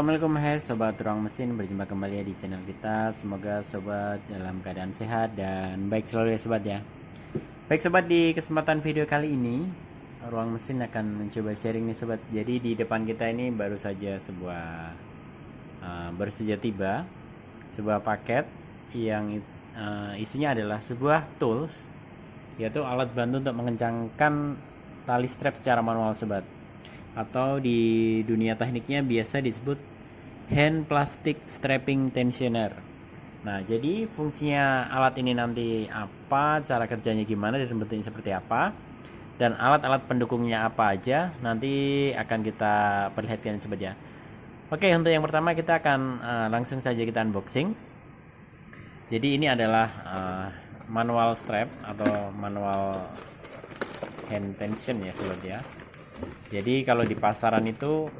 Assalamualaikum sobat ruang mesin, berjumpa kembali ya di channel kita. Semoga sobat dalam keadaan sehat dan baik selalu ya sobat ya. Baik sobat, di kesempatan video kali ini ruang mesin akan mencoba sharing nih sobat. Jadi di depan kita ini baru saja baru saja tiba sebuah paket yang isinya adalah sebuah tools, yaitu alat bantu untuk mengencangkan tali strap secara manual sobat, atau di dunia tekniknya biasa disebut hand plastic strapping tensioner. Nah, jadi fungsinya alat ini nanti apa, cara kerjanya gimana, dan bentuknya seperti apa, dan alat-alat pendukungnya apa aja, nanti akan kita perlihatkan sobat ya. Oke, untuk yang pertama kita akan langsung saja kita unboxing. Jadi ini adalah manual strap atau manual hand tension ya sobat ya. Jadi kalau di pasaran itu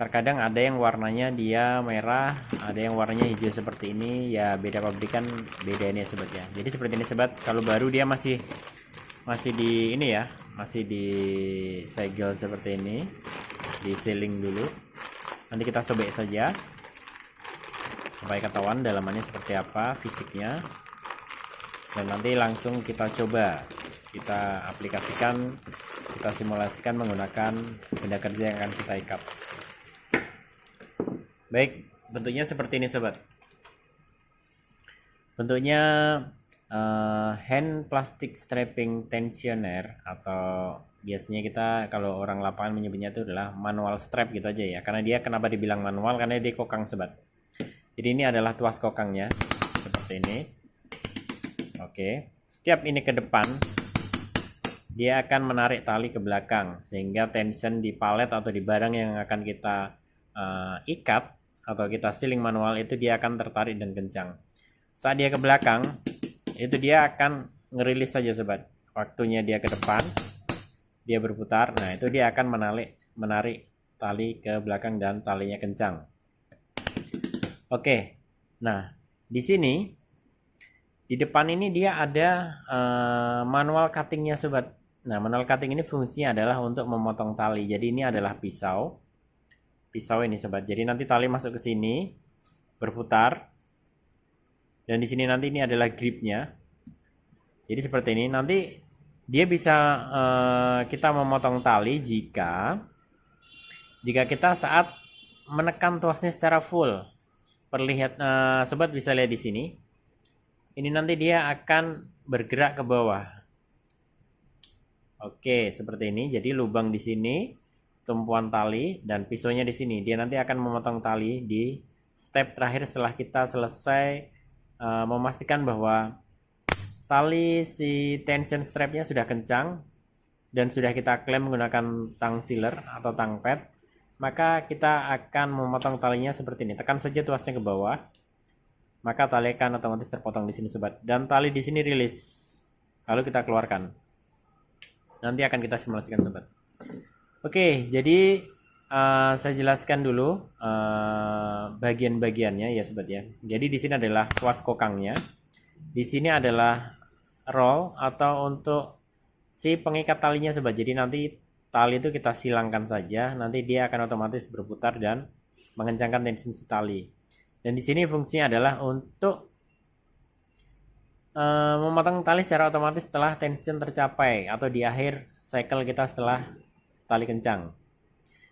terkadang ada yang warnanya dia merah, ada yang warnanya hijau seperti ini ya, beda pabrikan beda ini ya sobat ya. Jadi seperti ini sobat, kalau baru dia masih di ini ya, masih di segel seperti ini, di sealing dulu. Nanti kita sobek saja supaya ketahuan dalamannya seperti apa fisiknya, dan nanti langsung kita coba, kita aplikasikan, kita simulasikan menggunakan benda kerja yang akan kita ikat. Baik, bentuknya seperti ini sobat. Bentuknya hand plastic strapping tensioner, atau biasanya kita kalau orang lapangan menyebutnya itu adalah manual strap gitu aja ya. Karena dia kenapa dibilang manual, karena dia kokang sobat. Jadi ini adalah tuas kokangnya seperti ini. Oke, setiap ini ke depan dia akan menarik tali ke belakang, sehingga tension di palet atau di barang yang akan kita ikat atau kita sealing manual itu dia akan tertarik dan kencang. Saat dia ke belakang itu dia akan ngerilis saja sobat. Waktunya dia ke depan dia berputar, nah itu dia akan menarik tali ke belakang dan talinya kencang. Oke, nah di sini di depan ini dia ada manual cuttingnya sobat. Nah, manual cutting ini fungsinya adalah untuk memotong tali. Jadi ini adalah pisau ini sobat. Jadi nanti tali masuk ke sini, berputar, dan di sini nanti ini adalah gripnya. Jadi seperti ini. Nanti dia bisa kita memotong tali jika kita saat menekan tuasnya secara full. Perlihat sobat bisa lihat di sini. Ini nanti dia akan bergerak ke bawah. Oke, seperti ini. Jadi lubang di sini, tumpuan tali, dan pisaunya di sini. Dia nanti akan memotong tali di step terakhir setelah kita selesai memastikan bahwa tali si tension strapnya sudah kencang dan sudah kita klem menggunakan tang sealer atau tang pad. Maka kita akan memotong talinya seperti ini. Tekan saja tuasnya ke bawah, maka tali akan otomatis terpotong di sini sobat, dan tali di sini rilis. Lalu kita keluarkan. Nanti akan kita simulasikan sobat. Oke, jadi saya jelaskan dulu bagian-bagiannya ya sobat ya. Jadi di sini adalah tuas kokangnya. Di sini adalah roll atau untuk si pengikat talinya sobat. Jadi nanti tali itu kita silangkan saja, nanti dia akan otomatis berputar dan mengencangkan tensi tali. Dan di sini fungsinya adalah untuk memotong tali secara otomatis setelah tension tercapai atau di akhir cycle kita setelah tali kencang.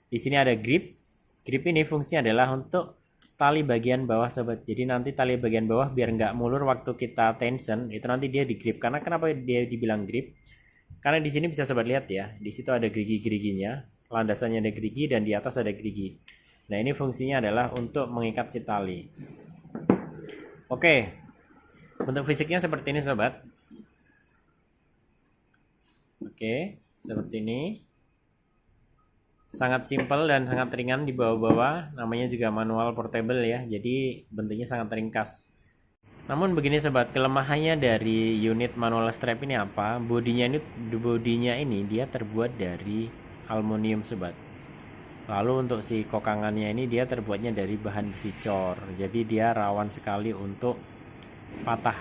Di sini ada grip. Grip ini fungsinya adalah untuk tali bagian bawah sobat. Jadi nanti tali bagian bawah biar nggak mulur waktu kita tension, itu nanti dia di grip. Karena kenapa dia dibilang grip? Karena di sini bisa sobat lihat ya, di situ ada gerigi-geriginya, landasannya ada gerigi dan di atas ada gerigi. Nah, ini fungsinya adalah untuk mengikat si tali. Oke, bentuk fisiknya seperti ini sobat. Oke, seperti ini. Sangat simpel dan sangat ringan di bawah-bawah. Namanya juga manual portable ya, jadi bentuknya sangat ringkas. Namun begini sobat, kelemahannya dari unit manual strap ini apa? Bodinya ini dia terbuat dari aluminium sobat. Lalu untuk si kokangannya ini dia terbuatnya dari bahan besi cor. Jadi dia rawan sekali untuk patah.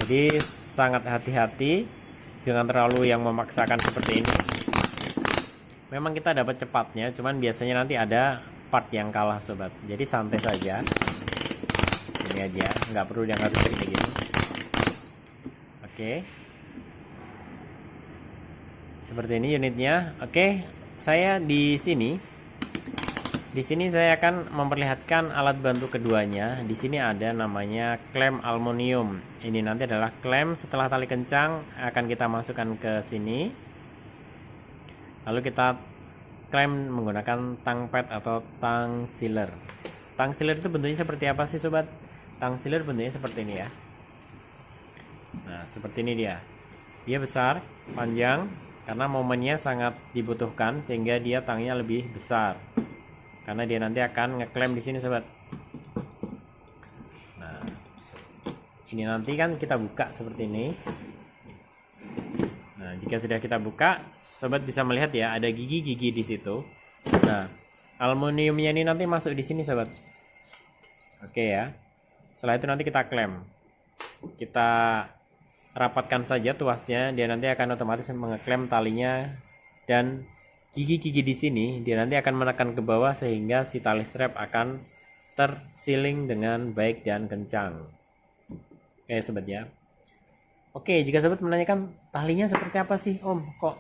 Jadi sangat hati-hati, jangan terlalu yang memaksakan seperti ini. Memang kita dapat cepatnya, cuman biasanya nanti ada part yang kalah sobat. Jadi santai saja, ini aja, nggak perlu yang harus kayak gini. Oke, seperti ini unitnya. Oke, saya di sini saya akan memperlihatkan alat bantu keduanya. Di sini ada namanya klem aluminium. Ini nanti adalah klem setelah tali kencang akan kita masukkan ke sini. Lalu kita klem menggunakan tang pad atau tang sealer. Tang sealer itu bentuknya seperti apa sih sobat? Tang sealer bentuknya seperti ini ya. Nah, seperti ini dia. Dia besar, panjang, karena momennya sangat dibutuhkan sehingga dia tangnya lebih besar. Karena dia nanti akan ngeklem di sini sobat. Nah, ini nanti kan kita buka seperti ini. Nah, jika sudah kita buka, sobat bisa melihat ya ada gigi-gigi di situ. Nah, aluminiumnya ini nanti masuk di sini sobat. Oke ya. Setelah itu nanti kita klem. Kita rapatkan saja tuasnya, dia nanti akan otomatis mengeklem talinya, dan gigi-gigi di sini dia nanti akan menekan ke bawah sehingga si tali strap akan tersealing dengan baik dan kencang. Oke sobat ya. Oke, jika sobat menanyakan talinya seperti apa sih Om, kok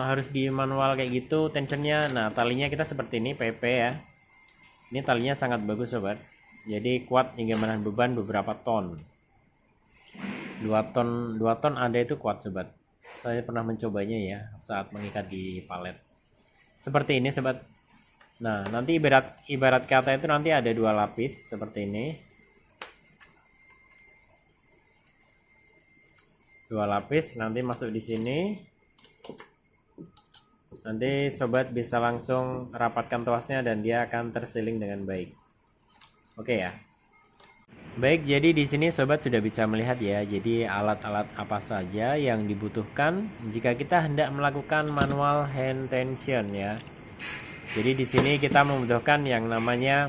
harus di manual kayak gitu tensionnya. Nah, talinya kita seperti ini, PP ya. Ini talinya sangat bagus sobat, jadi kuat hingga menahan beban beberapa ton. 2 ton ada itu kuat sobat. Saya pernah mencobanya ya saat mengikat di palet. Seperti ini sobat. Nah, nanti ibarat kata itu nanti ada 2 lapis seperti ini. 2 lapis nanti masuk di sini. Nanti sobat bisa langsung rapatkan tuasnya dan dia akan tersealing dengan baik. Oke ya. Baik, jadi di sini sobat sudah bisa melihat ya. Jadi alat-alat apa saja yang dibutuhkan jika kita hendak melakukan manual hand tension ya. Jadi di sini kita membutuhkan yang namanya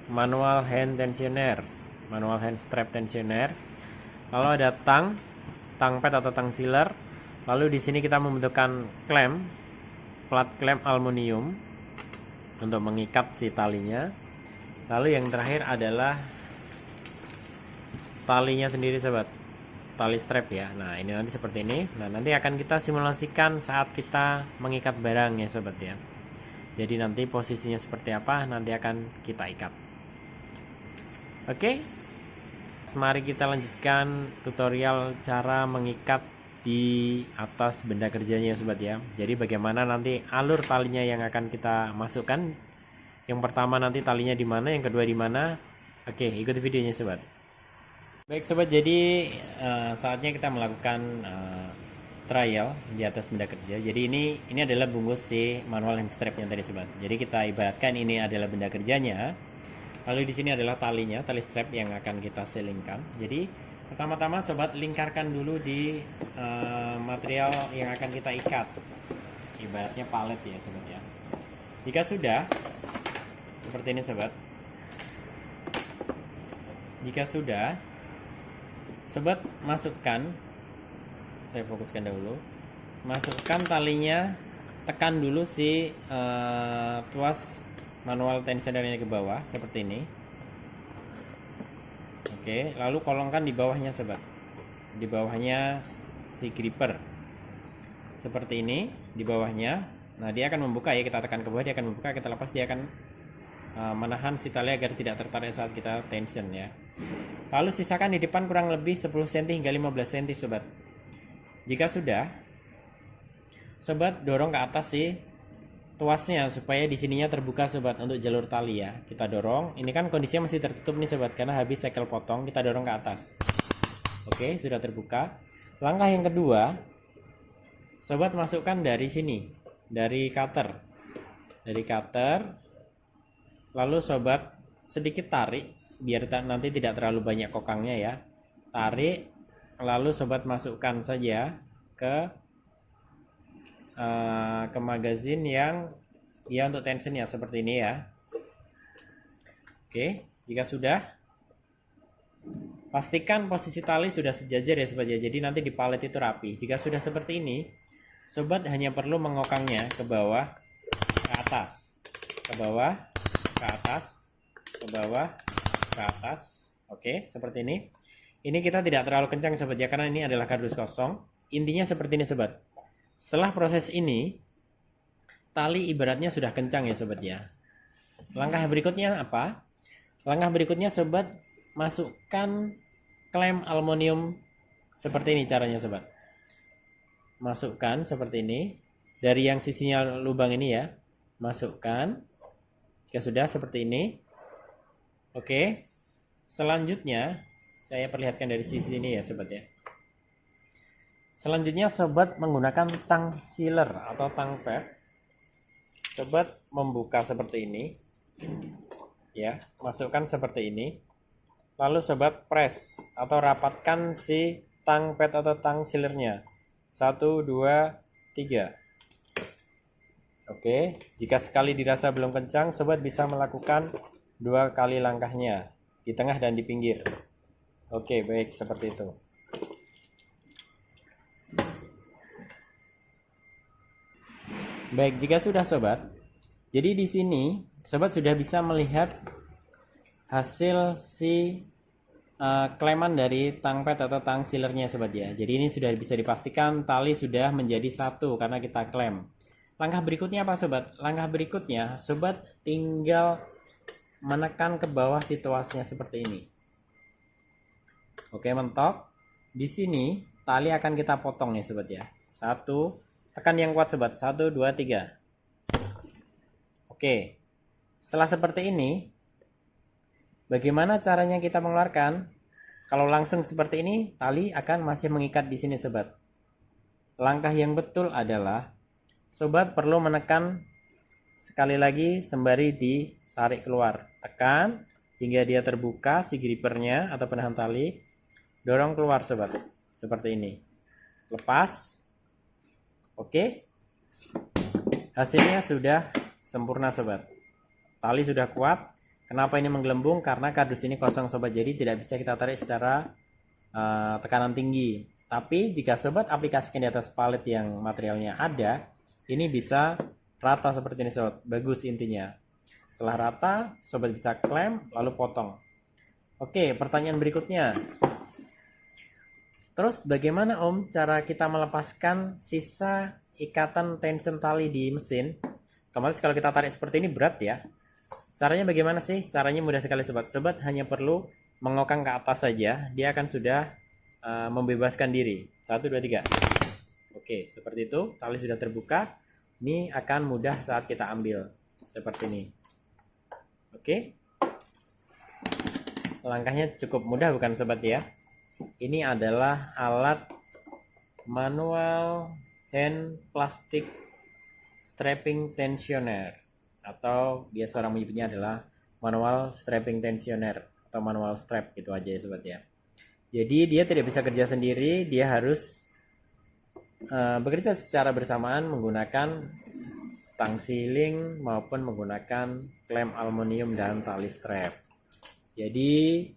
manual hand tensioner, manual hand strap tensioner. Lalu ada tang pad atau tang sealer. Lalu di sini kita membutuhkan klem, plat klem aluminium untuk mengikat si talinya. Lalu yang terakhir adalah talinya sendiri sobat, tali strap ya. Nah, ini nanti seperti ini. Nah, nanti akan kita simulasikan saat kita mengikat barang ya sobat ya. Jadi nanti posisinya seperti apa nanti akan kita ikat. Oke, mari kita lanjutkan tutorial cara mengikat di atas benda kerjanya ya sobat ya. Jadi bagaimana nanti alur talinya yang akan kita masukkan. Yang pertama nanti talinya di mana, yang kedua di mana. Oke, ikuti videonya sobat. Baik sobat, jadi saatnya kita melakukan trial di atas benda kerja. Jadi ini adalah bungkus si manual hand strapnya tadi sobat. Jadi kita ibaratkan ini adalah benda kerjanya. Lalu di sini adalah talinya, tali strap yang akan kita selingkan. Jadi pertama-tama sobat lingkarkan dulu di material yang akan kita ikat. Ibaratnya palet ya sobat ya. Jika sudah seperti ini sobat. Jika sudah, sobat masukkan, saya fokuskan dahulu, masukkan talinya, tekan dulu si tuas manual tensionernya ke bawah seperti ini. Oke, lalu kolongkan di bawahnya sobat, di bawahnya si gripper seperti ini, di bawahnya. Nah, dia akan membuka ya, kita tekan ke bawah dia akan membuka, kita lepas dia akan menahan si tali agar tidak tertarik saat kita tension ya. Lalu sisakan di depan kurang lebih 10 cm hingga 15 cm sobat. Jika sudah, sobat dorong ke atas sih tuasnya supaya di sininya terbuka sobat untuk jalur tali ya. Kita dorong, ini kan kondisinya masih tertutup nih sobat karena habis segel potong, kita dorong ke atas. Oke, sudah terbuka. Langkah yang kedua, sobat masukkan dari sini, dari cutter. Dari cutter, lalu sobat sedikit tarik biar nanti tidak terlalu banyak kokangnya ya. Tarik, lalu sobat masukkan saja ke magazin yang ya untuk tension ya seperti ini ya. Oke, jika sudah, pastikan posisi tali sudah sejajar ya sobat ya. Jadi nanti di palet itu rapi. Jika sudah seperti ini, sobat hanya perlu mengokangnya ke bawah, ke atas ke bawah, ke atas, ke bawah, ke atas. Oke, seperti ini. Ini kita tidak terlalu kencang sobat ya, karena ini adalah kardus kosong. Intinya seperti ini sobat. Setelah proses ini, tali ibaratnya sudah kencang ya sobat ya. Langkah berikutnya apa? Langkah berikutnya sobat, masukkan klem aluminium seperti ini caranya sobat. Masukkan seperti ini. Dari yang sisinya lubang ini ya. Masukkan. Jika sudah seperti ini. Oke. Selanjutnya saya perlihatkan dari sisi ini ya sobat ya. Selanjutnya sobat menggunakan tang sealer atau tang pad. Sobat membuka seperti ini. Ya, masukkan seperti ini. Lalu sobat press atau rapatkan si tang pad atau tang sealernya. 1, 2, 3. Oke, jika sekali dirasa belum kencang, sobat bisa melakukan 2 kali langkahnya. Di tengah dan di pinggir. Oke, baik, seperti itu. Baik, jika sudah sobat, jadi di sini sobat sudah bisa melihat hasil si kleman dari tang pad atau tang sealernya sobat ya. Jadi ini sudah bisa dipastikan tali sudah menjadi satu karena kita klem. Langkah berikutnya apa sobat? Langkah berikutnya sobat tinggal menekan ke bawah situasinya seperti ini. Oke, mentok. Di sini tali akan kita potong nih sobat ya. 1, tekan yang kuat sobat. 1, 2, 3. Oke. Setelah seperti ini, bagaimana caranya kita mengeluarkan? Kalau langsung seperti ini, tali akan masih mengikat di sini sobat. Langkah yang betul adalah sobat perlu menekan sekali lagi sembari ditarik keluar. Tekan hingga dia terbuka si grippernya atau penahan tali. Dorong keluar sobat. Seperti ini. Lepas. Oke. Hasilnya sudah sempurna sobat. Tali sudah kuat. Kenapa ini menggelembung? Karena kardus ini kosong sobat. Jadi tidak bisa kita tarik secara tekanan tinggi. Tapi jika sobat aplikasikan di atas palet yang materialnya ada, ini bisa rata seperti ini sobat. Bagus intinya. Setelah rata, sobat bisa klem lalu potong. Oke, pertanyaan berikutnya. Terus bagaimana Om cara kita melepaskan sisa ikatan tension tali di mesin? Otomatis kalau kita tarik seperti ini berat ya. Caranya bagaimana sih? Caranya mudah sekali sobat. Sobat hanya perlu mengokang ke atas saja, dia akan sudah membebaskan diri. 1, 2, 3. Oke, seperti itu. Tali sudah terbuka. Ini akan mudah saat kita ambil. Seperti ini. Oke. Langkahnya cukup mudah bukan sobat ya? Ini adalah alat manual hand plastic strapping tensioner, atau biasa orang menyebutnya adalah manual strapping tensioner atau manual strap, gitu aja ya sobat ya. Jadi dia tidak bisa kerja sendiri, dia harus bekerja secara bersamaan menggunakan tang sealing maupun menggunakan klem aluminium dan tali strap. Jadi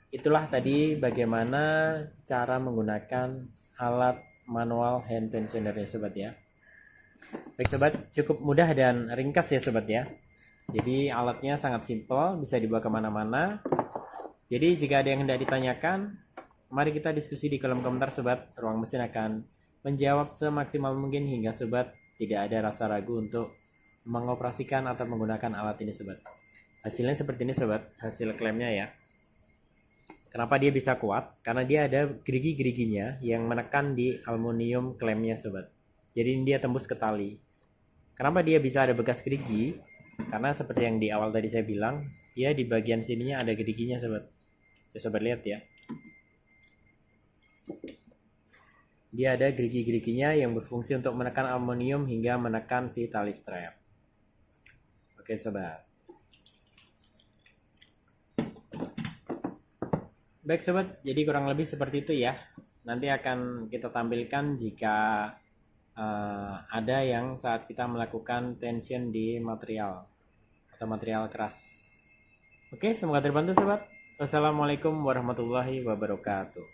itulah tadi bagaimana cara menggunakan alat manual hand tensioner ya sobat ya. Baik sobat, cukup mudah dan ringkas ya sobat ya. Jadi alatnya sangat simpel, bisa dibawa kemana-mana. Jadi jika ada yang hendak ditanyakan, mari kita diskusi di kolom komentar sobat. Ruang mesin akan menjawab semaksimal mungkin hingga sobat tidak ada rasa ragu untuk mengoperasikan atau menggunakan alat ini sobat. Hasilnya seperti ini sobat, hasil klemnya ya. Kenapa dia bisa kuat? Karena dia ada gerigi-geriginya yang menekan di aluminium klemnya sobat. Jadi dia tembus ke tali. Kenapa dia bisa ada bekas gerigi? Karena seperti yang di awal tadi saya bilang, dia di bagian sininya ada geriginya sobat. Sobat lihat ya. Dia ada gerigi-geriginya yang berfungsi untuk menekan aluminium hingga menekan si tali strap. Oke sobat. Baik sobat, jadi kurang lebih seperti itu ya. Nanti akan kita tampilkan jika ada yang saat kita melakukan tension di material atau material keras. Oke, semoga terbantu sobat. Wassalamualaikum warahmatullahi wabarakatuh.